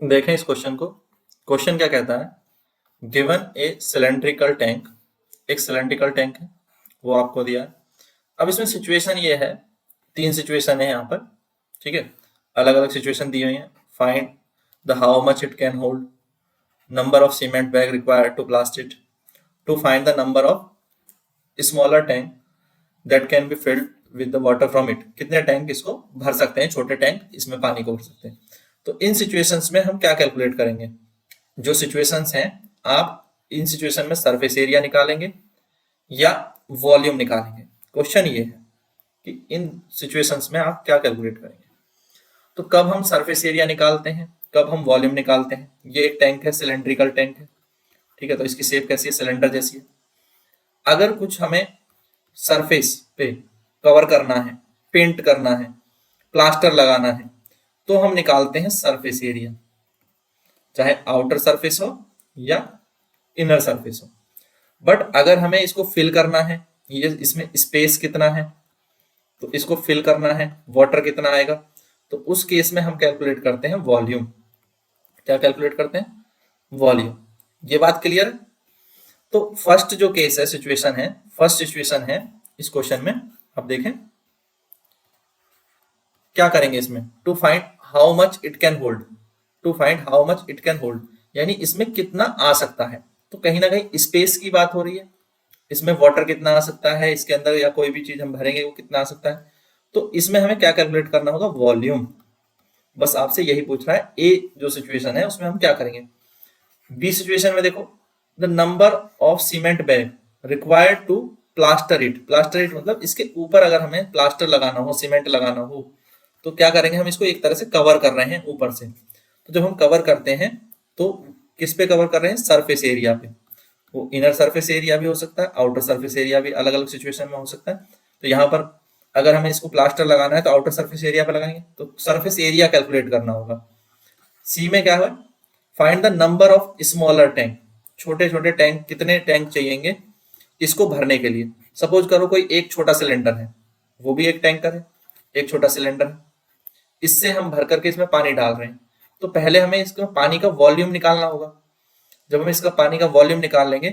देखें इस क्वेश्चन को। क्वेश्चन क्या कहता है, गिवन ए सिलेंड्रिकल टैंक, एक सिलेंड्रिकल टैंक है वो आपको दिया है। अब इसमें सिचुएशन ये है, तीन सिचुएशन है यहाँ पर, ठीक है, अलग अलग सिचुएशन दी हुई है। Find the how much it can hold, number of cement bag required to blast it, to find the number of smaller tank that can be filled with the water from it, कितने tank इसको भर सकते हैं, छोटे tank इसमें पानी को भर सकते हैं। तो इन सिचुएशंस में हम क्या कैलकुलेट करेंगे, जो सिचुएशंस हैं आप इन सिचुएशन में सरफेस एरिया निकालेंगे या वॉल्यूम निकालेंगे। क्वेश्चन ये है कि इन सिचुएशंस में आप क्या कैलकुलेट करेंगे। तो कब हम सरफेस एरिया निकालते हैं, कब हम वॉल्यूम निकालते हैं। ये एक टैंक है, सिलेंड्रिकल टैंक है, ठीक है, तो इसकी शेप कैसी है, सिलेंडर जैसी है। अगर कुछ हमें सरफेस पे कवर करना है, पेंट करना है, प्लास्टर लगाना है, तो हम निकालते हैं सरफेस एरिया, चाहे आउटर सरफेस हो या इनर सरफेस हो। बट अगर हमें इसको फिल करना है, ये इसमें स्पेस कितना है, तो इसको फिल करना है, वाटर कितना आएगा, तो उस केस में हम कैलकुलेट करते हैं वॉल्यूम। क्या कैलकुलेट करते हैं, वॉल्यूम। ये बात क्लियर है। तो फर्स्ट जो केस है, सिचुएशन है, फर्स्ट सिचुएशन है इस क्वेश्चन में, अब देखें क्या करेंगे इसमें, to find how much it can hold, to find how much it can hold, यानी इसमें कितना आ सकता है। तो कहीं ना कहीं स्पेस की बात हो रही है, इसमें वाटर कितना आ सकता है इसके अंदर, या कोई भी चीज हम भरेंगे वो कितना आ सकता है। तो इसमें हमें क्या कैलकुलेट करना होगा, वॉल्यूम। बस आपसे यही पूछ रहा है। ए जो सिचुएशन है उसमें हम क्या करेंगे। बी सिचुएशन में देखो, the number of cement bag required to plaster it, plaster it मतलब इसके ऊपर अगर हमें प्लास्टर लगाना हो, सीमेंट लगाना हो, तो क्या करेंगे, हम इसको एक तरह से कवर कर रहे हैं ऊपर से। तो जब हम कवर करते हैं तो किस पे कवर कर रहे हैं, सरफेस एरिया पे। वो इनर सरफेस एरिया भी हो सकता है, आउटर सरफेस एरिया भी अलग अलग सिचुएशन में हो सकता है। तो यहाँ पर अगर हमें इसको प्लास्टर लगाना है तो आउटर सरफेस एरिया पे लगाएंगे, तो सरफेस एरिया कैलकुलेट करना होगा। सी में क्या है, find the number of smaller tank, छोटे छोटे टैंक, कितने टैंक चाहिएंगे इसको भरने के लिए। सपोज करो कोई एक छोटा सिलेंडर है, वो भी एक टैंकर है, एक छोटा सिलेंडर है, इससे हम भर करके इसमें पानी डाल रहे हैं। तो पहले हमें इसका पानी का वॉल्यूम निकालना होगा। जब हम इसका पानी का वॉल्यूम निकाल लेंगे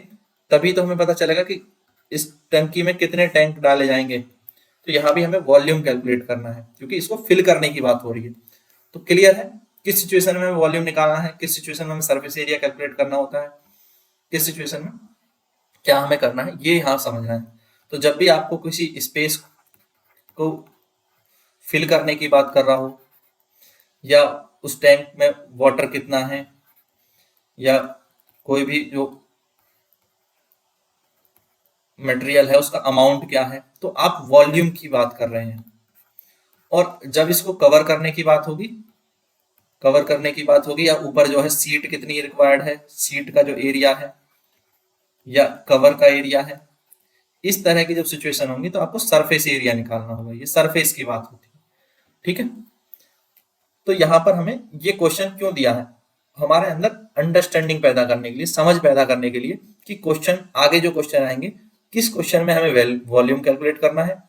तभी तो हमें पता चलेगा कि इस टंकी में कितने टैंक डाले जाएंगे। तो यहाँ भी हमें वॉल्यूम कैलकुलेट करना है क्योंकि इसको फिल करने की बात हो रही है। तो क्लियर है किस सिचुएशन में हमें वॉल्यूम निकालना है, किस सिचुएशन में हमें सरफेस एरिया कैलकुलेट करना होता है, किस सिचुएशन में क्या हमें करना है, ये यहाँ समझना है। तो जब भी आपको किसी स्पेस को फिल करने की बात कर रहा हो, या उस टैंक में वाटर कितना है, या कोई भी जो मटेरियल है उसका अमाउंट क्या है, तो आप वॉल्यूम की बात कर रहे हैं। और जब इसको कवर करने की बात होगी, कवर करने की बात होगी, या ऊपर जो है सीट कितनी रिक्वायर्ड है, सीट का जो एरिया है या कवर का एरिया है, इस तरह की जब सिचुएशन होंगी तो आपको सरफेस एरिया निकालना होगा। ये सरफेस की बात होती है, ठीक है। तो यहाँ पर हमें ये क्वेश्चन क्यों दिया है, हमारे अंदर अंडरस्टैंडिंग पैदा करने के लिए, समझ पैदा करने के लिए कि क्वेश्चन आगे जो क्वेश्चन आएंगे, किस क्वेश्चन में हमें वॉल्यूम कैलकुलेट करना है,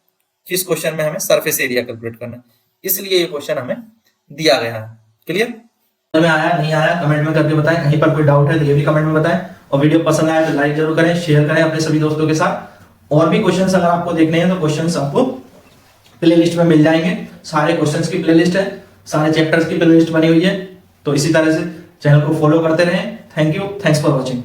किस क्वेश्चन में हमें सरफेस एरिया कैलकुलेट करना है। इसलिए ये क्वेश्चन हमें दिया गया है। क्लियर, में आया नहीं आया कमेंट में करके बताएं, कहीं पर कोई डाउट है तो ये भी कमेंट में बताएं। और वीडियो पसंद आया तो लाइक जरूर करें, शेयर करें अपने सभी दोस्तों के साथ। और भी क्वेश्चंस अगर आपको देखने हैं तो क्वेश्चंस आपको प्लेलिस्ट में मिल जाएंगे। सारे क्वेश्चंस की प्लेलिस्ट है, सारे चैप्टर्स की प्लेलिस्ट बनी हुई है। तो इसी तरह से चैनल को फॉलो करते रहें। Thank you, thanks for watching.